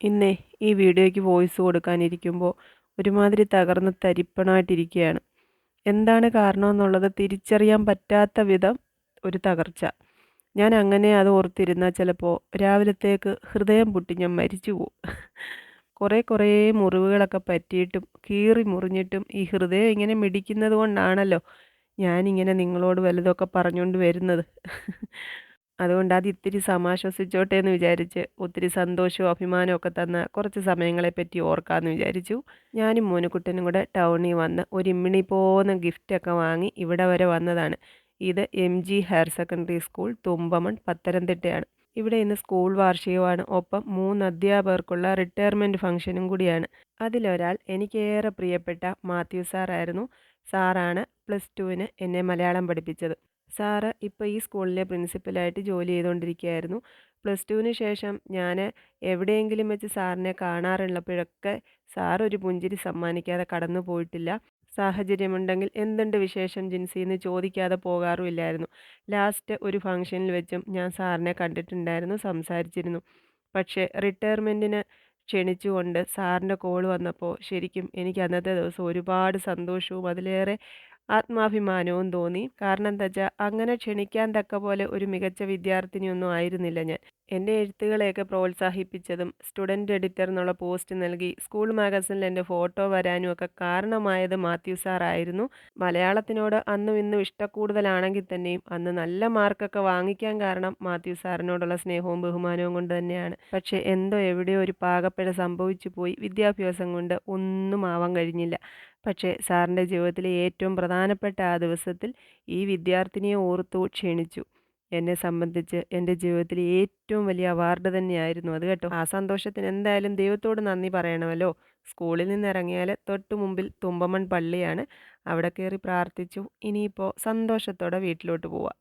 ഇന്നേ ഈ വീഡിയോയ്ക്ക് വോയിസ് കൊടുക്കാനിരിക്കുമ്പോൾ ഒരുമാതിരി തകർന്ന് തരിപ്പണമായിട്ടിരിക്കുകയാണ്. എന്താണ് കാരണമെന്നുള്ളത് തിരിച്ചറിയാൻ പറ്റാത്ത വിധം ഒരു തകർച്ച. ഞാൻ അങ്ങനെ അത് ഓർത്തിരുന്നാൽ ചിലപ്പോൾ രാവിലത്തേക്ക് ഹൃദയം പൊട്ടി ഞാൻ മരിച്ചു പോവും. കുറേ മുറിവുകളൊക്കെ പറ്റിയിട്ടും കീറി മുറിഞ്ഞിട്ടും ഈ ഹൃദയം ഇങ്ങനെ മിടിക്കുന്നത് കൊണ്ടാണല്ലോ ഞാനിങ്ങനെ നിങ്ങളോട് വലുതൊക്കെ പറഞ്ഞുകൊണ്ട് വരുന്നത്. അതുകൊണ്ട് അത് ഇത്തിരി സമാശ്വസിച്ചോട്ടെ എന്ന് വിചാരിച്ച് ഒത്തിരി സന്തോഷവും അഭിമാനവും ഒക്കെ തന്ന കുറച്ച് സമയങ്ങളെപ്പറ്റി ഓർക്കാമെന്ന് വിചാരിച്ചു. ഞാനും മോനുകുട്ടനും കൂടെ ടൗണിൽ വന്ന് ഒരു ഇമ്മിണി പോന്ന ഗിഫ്റ്റൊക്കെ വാങ്ങി ഇവിടെ വരെ വന്നതാണ്. ഇത് MG higher secondary school Thumpamon പത്തനംതിട്ടയാണ്. ഇവിടെ ഇന്ന് സ്കൂൾ വാർഷികമാണ്. ഒപ്പം 3 അധ്യാപകർക്കുള്ള റിട്ടയർമെൻറ്റ് ഫംഗ്ഷനും കൂടിയാണ്. അതിലൊരാൾ എനിക്കേറെ പ്രിയപ്പെട്ട മാത്യു സാറായിരുന്നു. സാറാണ് +2-ന് എന്നെ മലയാളം പഠിപ്പിച്ചത്. സാറ് ഇപ്പോൾ ഈ സ്കൂളിലെ പ്രിൻസിപ്പലായിട്ട് ജോലി ചെയ്തുകൊണ്ടിരിക്കുകയായിരുന്നു. +2-ന് ശേഷം ഞാൻ എവിടെയെങ്കിലും വെച്ച് സാറിനെ കാണാറുള്ളപ്പോഴൊക്കെ സാർ ഒരു പുഞ്ചിരി സമ്മാനിക്കാതെ കടന്നു പോയിട്ടില്ല. സാഹചര്യമുണ്ടെങ്കിൽ എന്തുണ്ട് വിശേഷം ജിൻസി എന്ന് ചോദിക്കാതെ പോകാറുമില്ലായിരുന്നു. ലാസ്റ്റ് ഒരു ഫംഗ്ഷനിൽ വെച്ചും ഞാൻ സാറിനെ കണ്ടിട്ടുണ്ടായിരുന്നു, സംസാരിച്ചിരുന്നു. പക്ഷേ റിട്ടയർമെൻറ്റിന് ക്ഷണിച്ചുകൊണ്ട് സാറിൻ്റെ കോൾ വന്നപ്പോൾ ശരിക്കും എനിക്ക് അന്നത്തെ ദിവസം ഒരുപാട് സന്തോഷവും അതിലേറെ ആത്മാഭിമാനവും തോന്നി. കാരണം എന്താ വെച്ചാൽ അങ്ങനെ ക്ഷണിക്കാൻ തക്ക പോലെ ഒരു മികച്ച വിദ്യാർത്ഥിനിയൊന്നും ആയിരുന്നില്ല ഞാൻ. എൻ്റെ എഴുത്തുകളെയൊക്കെ പ്രോത്സാഹിപ്പിച്ചതും സ്റ്റുഡൻറ് എഡിറ്റർ എന്നുള്ള പോസ്റ്റ് നൽകി സ്കൂൾ മാഗസിനിൽ എൻ്റെ ഫോട്ടോ വരാനും ഒക്കെ കാരണമായത് മാത്യു സാറായിരുന്നു. മലയാളത്തിനോട് അന്നും ഇന്നും ഇഷ്ടക്കൂടുതലാണെങ്കിൽ തന്നെയും അന്ന് നല്ല മാർക്കൊക്കെ വാങ്ങിക്കാൻ കാരണം മാത്യു സാറിനോടുള്ള സ്നേഹവും ബഹുമാനവും കൊണ്ട് തന്നെയാണ്. പക്ഷേ എന്തോ എവിടെയോ ഒരു പാകപ്പിഴ സംഭവിച്ചു പോയി. വിദ്യാഭ്യാസം കൊണ്ട് ഒന്നും ആവാൻ കഴിഞ്ഞില്ല. പക്ഷേ സാറിൻ്റെ ജീവിതത്തിലെ ഏറ്റവും പ്രധാനപ്പെട്ട ആ ദിവസത്തിൽ ഈ വിദ്യാർത്ഥിനിയെ ഓർത്തു ക്ഷണിച്ചു. എന്നെ സംബന്ധിച്ച് എൻ്റെ ജീവിതത്തിലെ ഏറ്റവും വലിയ അവാർഡ് തന്നെയായിരുന്നു അത് കേട്ടോ. ആ സന്തോഷത്തിന് എന്തായാലും ദൈവത്തോട് നന്ദി പറയണമല്ലോ. സ്കൂളിൽ നിന്നിറങ്ങിയാൽ തൊട്ടു മുമ്പിൽ തുമ്പമൺ പള്ളിയാണ്. അവിടെ കയറി പ്രാർത്ഥിച്ചു. ഇനിയിപ്പോൾ സന്തോഷത്തോടെ വീട്ടിലോട്ട് പോവാം.